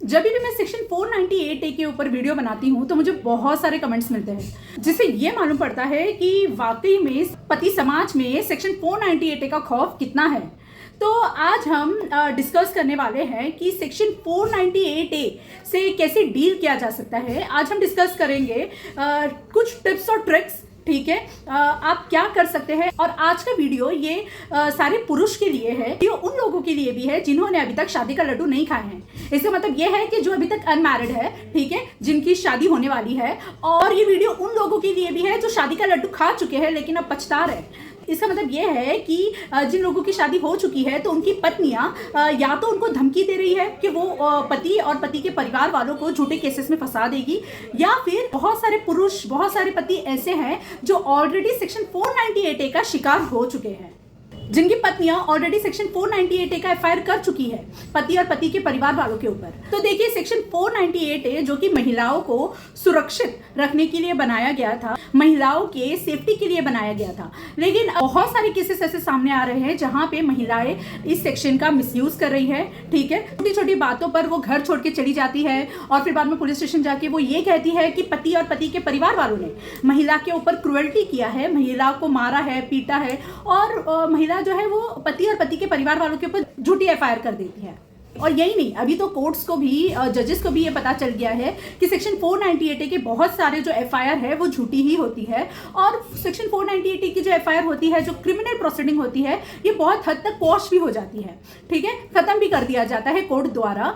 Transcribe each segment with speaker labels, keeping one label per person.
Speaker 1: जब भी मैं सेक्शन 498A के ऊपर वीडियो बनाती हूँ तो मुझे बहुत सारे कमेंट्स मिलते हैं, जिससे ये मालूम पड़ता है कि वाकई में पति समाज में सेक्शन 498A का खौफ कितना है। तो आज हम डिस्कस करने वाले हैं कि सेक्शन 498A से कैसे डील किया जा सकता है। आज हम डिस्कस करेंगे कुछ टिप्स और ट्रिक्स, ठीक है, आप क्या कर सकते हैं। और आज का वीडियो ये सारे पुरुष के लिए है, ये उन लोगों के लिए भी है जिन्होंने अभी तक शादी का लड्डू नहीं खाए हैं। इसका मतलब ये है कि जो अभी तक अनमैरिड है, ठीक है, जिनकी शादी होने वाली है। और ये वीडियो उन लोगों के लिए भी है जो शादी का लड्डू खा चुके हैं लेकिन अब पछता रहे। इसका मतलब ये है कि जिन लोगों की शादी हो चुकी है तो उनकी पत्नियां या तो उनको धमकी दे रही है कि वो पति और पति के परिवार वालों को झूठे केसेस में फंसा देगी, या फिर बहुत सारे पुरुष, बहुत सारे पति ऐसे हैं जो ऑलरेडी सेक्शन 498A का शिकार हो चुके हैं, जिनकी पत्नियां ऑलरेडी सेक्शन 498A का एफआईआर कर चुकी है पति और पति के परिवार वालों के ऊपर। तो देखिए, सेक्शन 498A जो कि महिलाओं को सुरक्षित रखने के लिए बनाया गया था, महिलाओं के सेफ्टी के लिए बनाया गया था, लेकिन बहुत सारे केसेस ऐसे सामने आ रहे हैं जहां पे महिलाएं इस सेक्शन का मिसयूज कर रही है। ठीक है, छोटी छोटी बातों पर वो घर छोड़ के चली जाती है और फिर बाद में पुलिस स्टेशन जाके वो ये कहती है कि पति और पति के परिवार वालों ने महिला के ऊपर क्रुएल्टी किया है, महिला को मारा है, पीटा है, और महिला जो है वो पति और पति के परिवार वालों के ऊपर झूठी एफआईआर कर देती है। और यही नहीं, अभी तो कोर्ट्स को भी, जजेस को भी ये पता चल गया है कि सेक्शन 498A के बहुत सारे जो एफआईआर है वो झूठी ही होती है। और सेक्शन 498A की जो एफआईआर होती है, जो क्रिमिनल प्रोसीडिंग होती है, ये बहुत हद तक क्वॉश भी हो जाती है, ठीक है, खत्म भी कर दिया जाता है कोर्ट द्वारा।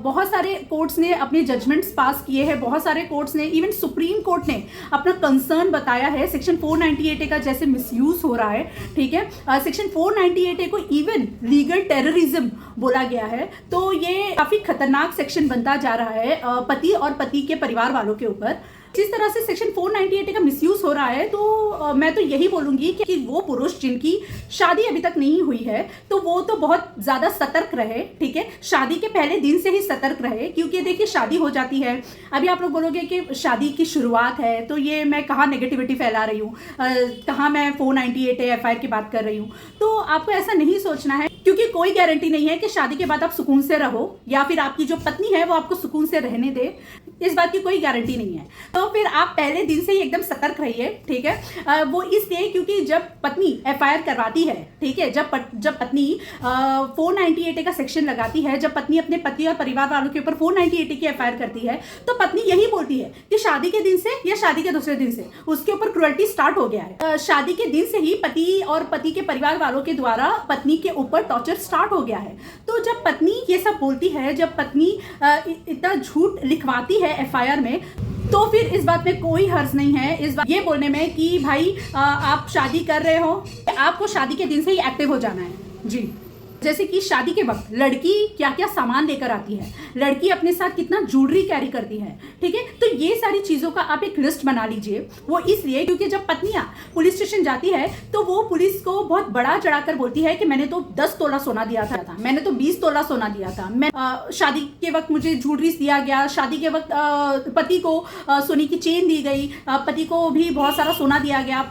Speaker 1: बहुत सारे कोर्ट्स ने अपने जजमेंट्स पास किए हैं, बहुत सारे कोर्ट्स ने, इवन सुप्रीम कोर्ट ने अपना कंसर्न बताया है सेक्शन 498A का जैसे मिसयूज हो रहा है। ठीक है, सेक्शन 498A को इवन लीगल टेररिज्म बोला गया है। तो ये काफी खतरनाक सेक्शन बनता जा रहा है पति और पति के परिवार वालों के ऊपर। जिस तरह से सेक्शन 498A का मिसयूज हो रहा है, तो मैं तो यही बोलूंगी कि वो पुरुष जिनकी शादी अभी तक नहीं हुई है तो वो तो बहुत ज्यादा सतर्क रहे। ठीक है, शादी के पहले दिन से ही सतर्क रहे, क्योंकि देखिए शादी हो जाती है। अभी आप लोग बोलोगे कि शादी की शुरुआत है, तो ये मैं कहाँ नेगेटिविटी फैला रही हूँ, कहाँ मैं 498A एफआईआर की बात कर रही हूँ। तो आपको ऐसा नहीं सोचना है, क्योंकि कोई गारंटी नहीं है कि शादी के बाद आप सुकून से रहो या फिर आपकी जो पत्नी है वो आपको सुकून से रहने दे, इस बात की कोई गारंटी नहीं है। तो फिर आप पहले दिन से ही एकदम सतर्क रहिए। ठीक है, वो इसलिए क्योंकि जब पत्नी एफआईआर करवाती है, ठीक है, जब पत्नी 498A का सेक्शन लगाती है, जब पत्नी अपने पति और परिवार वालों के ऊपर 498A की एफआईआर करती है, तो पत्नी यही बोलती है कि शादी के दिन से या शादी के दूसरे दिन से उसके ऊपर क्रुएल्टी स्टार्ट हो गया है। शादी के दिन से ही पति और पति के परिवार वालों के द्वारा पत्नी के ऊपर टॉर्चर स्टार्ट हो गया है। तो जब पत्नी ये सब बोलती है, जब पत्नी इतना झूठ लिखवाती है एफआईआर में, तो फिर इस बात में कोई हर्ज नहीं है, इस बात ये बोलने में कि भाई आप शादी कर रहे हो, आपको शादी के दिन से ही एक्टिव हो जाना है। जी, जैसे कि शादी के वक्त लड़की क्या क्या सामान लेकर आती है, लड़की अपने साथ कितना ज्वेलरी कैरी करती है, ठीक है, तो ये सारी चीज़ों का आप एक लिस्ट बना लीजिए। वो इसलिए क्योंकि जब पत्नियां पुलिस स्टेशन जाती है तो वो पुलिस को बहुत बड़ा चढ़ाकर बोलती है कि मैंने तो 10 तोला सोना दिया था, मैंने तो 20 तोला सोना दिया था, मैं शादी के वक्त मुझे ज्वेलरी दिया गया, शादी के वक्त पति को सोने की चेन दी गई, पति को भी बहुत सारा सोना दिया गया,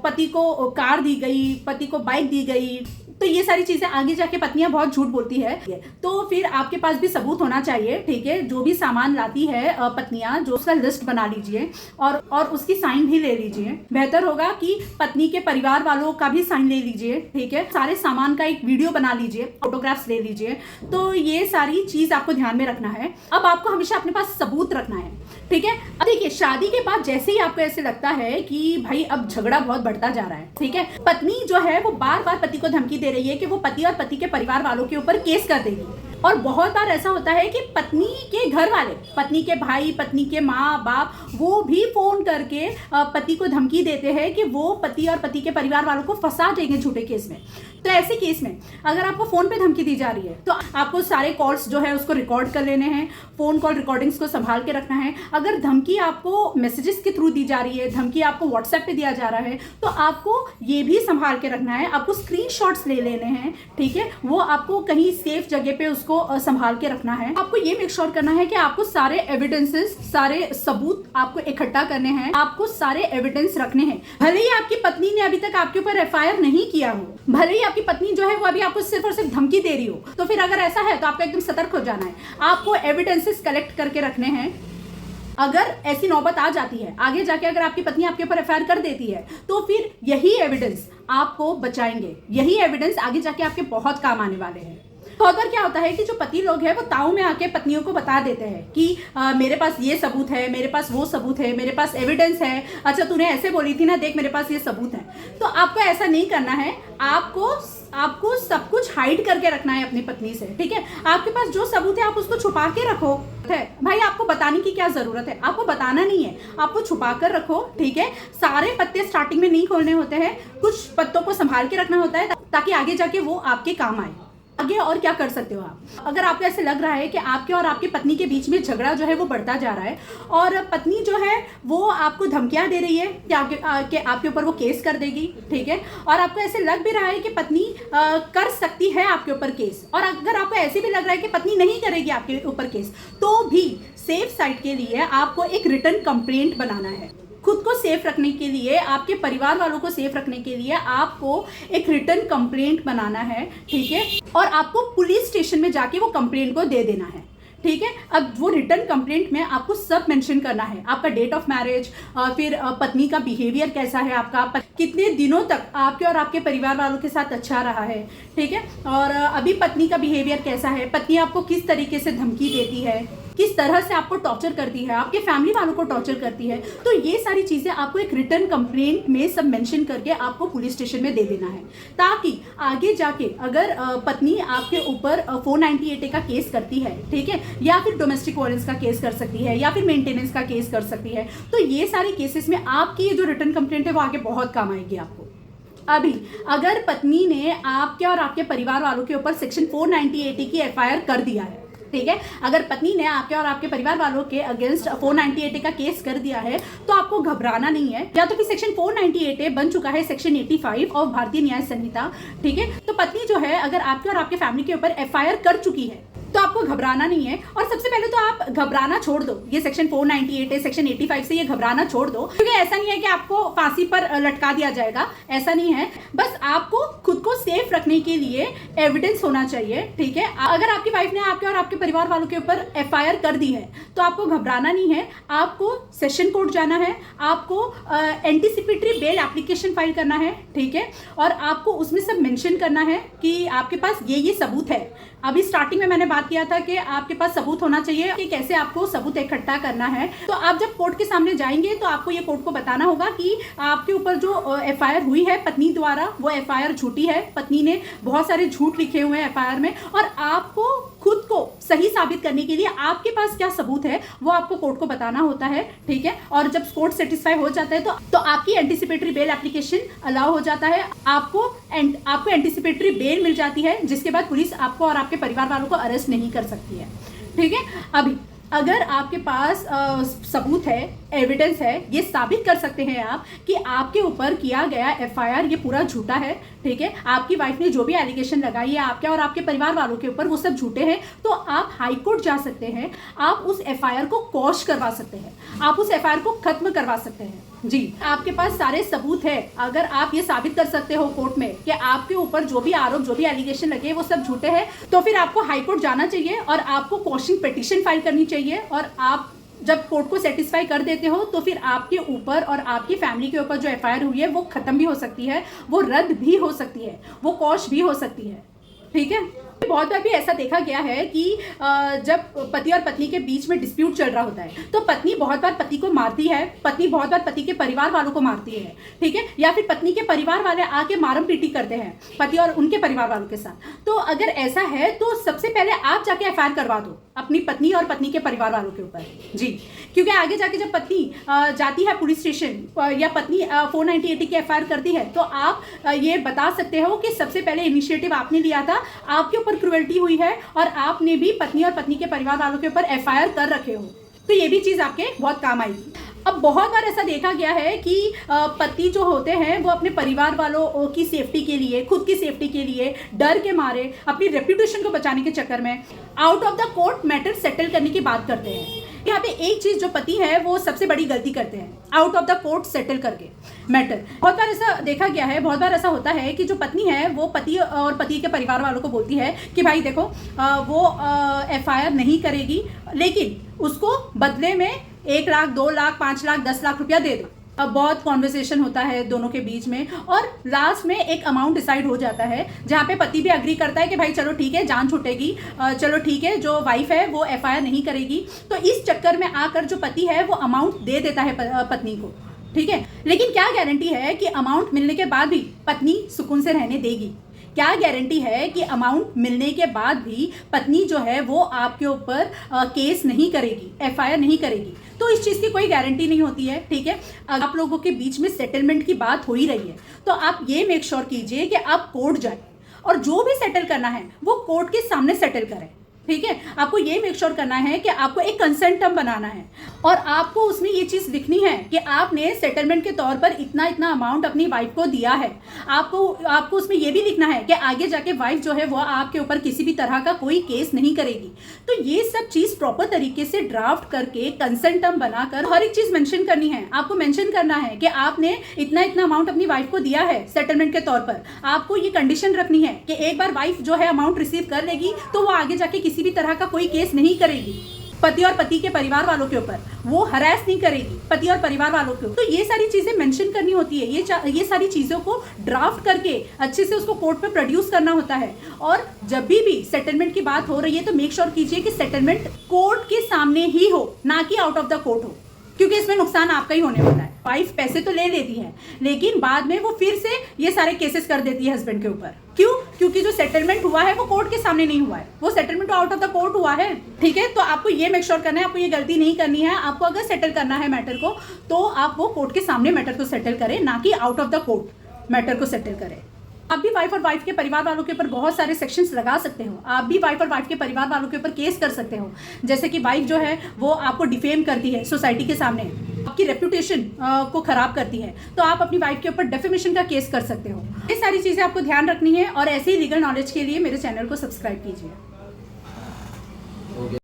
Speaker 1: पति को कार दी गई, पति को बाइक दी गई। तो ये सारी चीजें आगे जाके पत्नियां बहुत झूठ बोलती है, तो फिर आपके पास भी सबूत होना चाहिए। ठीक है, जो भी सामान लाती है पत्नियां, जो उसका लिस्ट बना लीजिए और उसकी साइन भी ले लीजिए। बेहतर होगा कि पत्नी के परिवार वालों का भी साइन ले लीजिए। ठीक है, सारे सामान का एक वीडियो बना लीजिए, फोटोग्राफ्स ले लीजिए। तो ये सारी चीज आपको ध्यान में रखना है। अब आपको हमेशा अपने पास सबूत रखना है। ठीक है, अब देखिए, शादी के बाद जैसे ही आपको ऐसे लगता है कि भाई अब झगड़ा बहुत बढ़ता जा रहा है, ठीक है, पत्नी जो है वो बार बार पति को धमकी दे रही है कि वो पति और पति के परिवार वालों के ऊपर केस कर देगी। और बहुत बार ऐसा होता है कि पत्नी के घर वाले, पत्नी के भाई, पत्नी के माँ बाप, वो भी फोन करके पति को धमकी देते हैं कि वो पति और पति के परिवार वालों को फंसा देंगे झूठे केस में। तो ऐसे केस में अगर आपको फोन पे धमकी दी जा रही है तो आपको सारे कॉल्स जो है उसको रिकॉर्ड कर लेने हैं, फोन कॉल रिकॉर्डिंग्स को संभाल के रखना है। अगर धमकी आपको मैसेजेस के थ्रू दी जा रही है, धमकी आपको व्हाट्सएप पे दिया जा रहा है, तो आपको ये भी संभाल के रखना है, आपको स्क्रीनशॉट्स ले लेने हैं। ठीक है, वो आपको कहीं सेफ जगह पे उसको को संभाल के रखना है। आपको ये मेक श्योर करना है कि आपको सारे एविडेंसेस, सारे सबूत आपको इकट्ठा करने हैं, आपको सारे एविडेंस रखने हैं। भले ही आपकी पत्नी ने अभी तक आपके ऊपर एफआईआर नहीं किया हो, भले ही आपकी पत्नी जो है वो अभी आपको सिर्फ और सिर्फ धमकी दे रही हो, तो फिर अगर ऐसा है तो आपको एकदम सतर्क हो जाना है। आपको एविडेंसेस कलेक्ट करके रखने हैं। अगर ऐसी नौबत आ जाती है आगे जाके, अगर आपकी पत्नी आपके ऊपर एफआईआर कर देती है, तो फिर यही एविडेंस आपको बचाएंगे, यही एविडेंस आगे जाके आपके बहुत काम आने वाले हैं। बहुत बार क्या होता है कि जो पति लोग हैं वो ताऊ में आके पत्नियों को बता देते हैं कि मेरे पास ये सबूत है, मेरे पास वो सबूत है, मेरे पास एविडेंस है, अच्छा तूने ऐसे बोली थी ना, देख मेरे पास ये सबूत है। तो आपको ऐसा नहीं करना है। आपको सब कुछ हाइड करके रखना है अपनी पत्नी से, ठीक है। आपके पास जो सबूत है आप उसको छुपा के रखो। भाई आपको बताने की क्या जरूरत है, आपको बताना नहीं है, आपको छुपा कर रखो, ठीक है। सारे पत्ते स्टार्टिंग में नहीं खोलने होते हैं, कुछ पत्तों को संभाल के रखना होता है ताकि आगे जाके वो आपके काम आए। आगे और क्या कर सकते हो आप, अगर आपको ऐसे लग रहा है कि आपके और आपकी पत्नी के बीच में झगड़ा जो है वो बढ़ता जा रहा है और पत्नी जो है वो आपको धमकियां दे रही है कि आपके ऊपर वो केस कर देगी, ठीक है, और आपको ऐसे लग भी रहा है कि पत्नी कर सकती है आपके ऊपर केस, और अगर आपको ऐसे भी लग रहा है कि पत्नी नहीं करेगी आपके ऊपर केस, तो भी सेफ साइड के लिए आपको एक रिटन कंप्लेंट बनाना है। खुद को सेफ रखने के लिए, आपके परिवार वालों को सेफ रखने के लिए आपको एक रिटन कंप्लेंट बनाना है, ठीक है, और आपको पुलिस स्टेशन में जाके वो कंप्लेंट को दे देना है, ठीक है। अब वो रिटर्न कंप्लेंट में आपको सब मेंशन करना है, आपका डेट ऑफ मैरिज, फिर पत्नी का बिहेवियर कैसा है, आपका कितने दिनों तक आपके और आपके परिवार वालों के साथ अच्छा रहा है, ठीक है, और अभी पत्नी का बिहेवियर कैसा है, पत्नी आपको किस तरीके से धमकी देती है, किस तरह से आपको टॉर्चर करती है, आपके फैमिली वालों को टॉर्चर करती है। तो ये सारी चीज़ें आपको एक रिटर्न कंप्लेंट में सब मेंशन करके आपको पुलिस स्टेशन में दे देना है, ताकि आगे जाके अगर पत्नी आपके ऊपर 498A का केस करती है, ठीक है, या फिर डोमेस्टिक वायलेंस का केस कर सकती है, या फिर मेंटेनेंस का केस कर सकती है, तो ये सारे केसेस में आपकी ये जो रिटर्न कंप्लेंट है वो आगे बहुत काम आएगी आपको। अभी अगर पत्नी ने आपके और आपके परिवार वालों के ऊपर सेक्शन 498A की एफआईआर कर दिया है, ठीक है, अगर पत्नी ने आपके और आपके परिवार वालों के अगेंस्ट 498A का केस कर दिया है, तो आपको घबराना नहीं है। या तो फिर सेक्शन 498A बन चुका है सेक्शन 85 और भारतीय न्याय संहिता, ठीक है। तो पत्नी जो है अगर आपके और आपके फैमिली के ऊपर एफआईआर कर चुकी है तो आपको घबराना नहीं है। और सबसे पहले तो आप घबराना छोड़ दो, ये सेक्शन 498 सेक्शन 85 से ये घबराना छोड़ दो, क्योंकि ऐसा नहीं है कि आपको फांसी पर लटका दिया जाएगा, ऐसा नहीं है। बस आपको खुद को सेफ रखने के लिए एविडेंस होना चाहिए, ठीक है। अगर आपकी वाइफ ने आपके और आपके परिवार वालों के ऊपर एफआईआर कर दी है तो आपको घबराना नहीं है। आपको सेशन कोर्ट जाना है, आपको एंटीसिपेटरी बेल एप्लीकेशन फाइल करना है, ठीक है, और आपको उसमें सब मेंशन करना है कि आपके पास ये सबूत है। अभी स्टार्टिंग में मैंने बात किया था कि आपके पास सबूत होना चाहिए कि कैसे आपको सबूत इकट्ठा करना है। तो आप जब कोर्ट के सामने जाएंगे तो आपको ये कोर्ट को बताना होगा कि आपके ऊपर जो एफआईआर हुई है पत्नी द्वारा, वो एफआईआर झूठी है, पत्नी ने बहुत सारे झूठ लिखे हुए हैं एफआईआर में, और आपको खुद को सही साबित करने के लिए आपके पास क्या सबूत है वो आपको कोर्ट को बताना होता है, ठीक है। और जब कोर्ट सेटिस्फाई हो जाता है तो आपकी एंटीसिपेटरी बेल एप्लीकेशन अलाउ हो जाता है, आपको एंटीसिपेटरी बेल मिल जाती है, जिसके बाद पुलिस आपको और आपके परिवार वालों को अरेस्ट नहीं कर सकती है, ठीक है। अभी अगर आपके पास सबूत है, एविडेंस है, ये साबित कर सकते हैं आप कि आपके ऊपर किया गया एफआईआर ये पूरा झूठा है, ठीक है, आपकी वाइफ ने जो भी एलिगेशन लगाई है आपके और आपके परिवार वालों के ऊपर वो सब झूठे हैं, तो आप हाई कोर्ट जा सकते हैं, आप उस एफआईआर को क्वॉश करवा सकते हैं, आप उस एफआईआर को खत्म करवा सकते हैं। जी, आपके पास सारे सबूत है, अगर आप ये साबित कर सकते हो कोर्ट में कि आपके ऊपर जो भी आरोप, जो भी एलिगेशन लगे वो सब झूठे हैं, तो फिर आपको हाई कोर्ट जाना चाहिए और आपको क्वॉशिंग पिटीशन फाइल करनी चाहिए। और आप जब कोर्ट को सेटिस्फाई कर देते हो तो फिर आपके ऊपर और आपकी फैमिली के ऊपर जो एफआईआर हुई है वो खत्म भी हो सकती है, वो रद्द भी हो सकती है, वो क्वॉश भी हो सकती है, ठीक है। बहुत बार भी ऐसा देखा गया है कि जब पति और पत्नी के बीच में डिस्प्यूट चल रहा होता है तो पत्नी बहुत बार पति को मारती है, पत्नी बहुत बार पति के परिवार वालों को मारती है, ठीक है, या फिर पत्नी के परिवार वाले आके मारम पीटी करते हैं पति और उनके परिवार वालों के साथ। तो अगर ऐसा है तो सबसे पहले आप जाके एफआईआर करवा दो अपनी पत्नी और पत्नी के परिवार वालों के ऊपर, जी, क्योंकि आगे जाके जब पत्नी जाती है पुलिस स्टेशन या पत्नी 498 की एफआईआर करती है तो आप ये बता सकते हो कि सबसे पहले इनिशिएटिव आपने लिया था, आपके ऊपर क्रूएल्टी हुई है और आपने भी पत्नी और पत्नी के परिवार वालों के ऊपर एफआईआर कर रखे हो, तो ये भी चीज आपके बहुत काम आएगी। अब बहुत बार ऐसा देखा गया है कि पति जो होते हैं वो अपने परिवार वालों की सेफ्टी के लिए, खुद की सेफ्टी के लिए, डर के मारे, अपनी रेप्यूटेशन को बचाने के चक्कर में out of the court matter settle करने की बात करते हैं। यहाँ पे एक चीज जो पति है वो सबसे बड़ी गलती करते हैं, out of the court settle करके मैटर। बहुत बार ऐसा देखा गया है, बहुत बार ऐसा होता है कि जो पत्नी है वो पति और पति के परिवार वालों को बोलती है कि भाई देखो वो FIR नहीं करेगी, लेकिन उसको बदले में 1 लाख, 2 लाख, 5 लाख, 10 लाख रुपया दे दो। अब बहुत कॉन्वर्सेशन होता है दोनों के बीच में और लास्ट में एक अमाउंट डिसाइड हो जाता है, जहाँ पे पति भी अग्री करता है कि भाई चलो ठीक है, जान छूटेगी, चलो ठीक है, जो वाइफ है वो FIR नहीं करेगी। तो इस चक्कर में आकर जो पति है वो अमाउंट दे देता है पत्नी को, ठीक है। लेकिन क्या गारंटी है कि अमाउंट मिलने के बाद भी पत्नी सुकून से रहने देगी? क्या गारंटी है कि अमाउंट मिलने के बाद भी पत्नी जो है वो आपके ऊपर केस नहीं करेगी, FIR नहीं करेगी? तो इस चीज़ की कोई गारंटी नहीं होती है, ठीक है। आप लोगों के बीच में सेटलमेंट की बात हो ही रही है तो आप ये मेक श्योर कीजिए कि आप कोर्ट जाए और जो भी सेटल करना है वो कोर्ट के सामने सेटल करें, ठीक है। आपको ये मेक श्योर करना है कि आपको एक कंसेंट टर्म बनाना है और आपको उसमें ये चीज़ लिखनी है कि आपने सेटलमेंट के तौर पर इतना इतना अमाउंट अपनी वाइफ को दिया है। आपको उसमें ये भी लिखना है कि आगे जाके वाइफ जो है वो आपके ऊपर किसी भी तरह का कोई केस नहीं करेगी। तो ये सब चीज़ प्रॉपर तरीके से ड्राफ्ट करके कंसेंट टर्म बनाकर हर एक चीज़ मेंशन करनी है। आपको मेंशन करना है कि आपने इतना इतना अमाउंट अपनी वाइफ को दिया है सेटलमेंट के तौर पर। आपको ये कंडीशन रखनी है कि एक बार वाइफ जो है अमाउंट रिसीव कर लेगी तो वो आगे जाके किसी भी तरह का कोई केस नहीं करेगी पति और पति के परिवार वालों के ऊपर, वो हरास नहीं करेगी पति और परिवार वालों को। तो ये सारी चीजें मेंशन करनी होती है, ये सारी चीजों को ड्राफ्ट करके अच्छे से उसको कोर्ट पे प्रोड्यूस करना होता है। और जब भी सेटलमेंट की बात हो रही है तो मेक श्योर कीजिए कि सेटलमेंट कोर्ट के सामने ही हो, ना कि आउट ऑफ द कोर्ट हो, क्योंकि इसमें नुकसान आपका ही होने वाला है। वाइफ पैसे तो ले लेती है लेकिन बाद में वो फिर से ये सारे केसेस कर देती है हस्बैंड के ऊपर। क्यों? क्योंकि जो सेटलमेंट हुआ है वो कोर्ट के सामने नहीं हुआ है, वो settlement out of the court हुआ है, ठीक है। तो आपको ये मेक श्योर करना है, आपको ये गलती नहीं करनी है। आपको अगर सेटल करना है मैटर को तो आप वो कोर्ट के सामने मैटर को सेटल करें, ना कि out of the court matter को सेटल करें। आप भी वाइफ और वाइफ के परिवार वालों के ऊपर बहुत सारे सेक्शंस लगा सकते हो। आप भी वाइफ और वाइफ के परिवार वालों के ऊपर केस कर सकते हो, जैसे कि वाइफ जो है वो आपको डिफेम करती है सोसाइटी के सामने, आपकी रेप्यूटेशन को खराब करती है, तो आप अपनी वाइफ के ऊपर डेफेमेशन का केस कर सकते हो। ये सारी चीज़ें आपको ध्यान रखनी है और ऐसे ही लीगल नॉलेज के लिए मेरे चैनल को सब्सक्राइब कीजिए।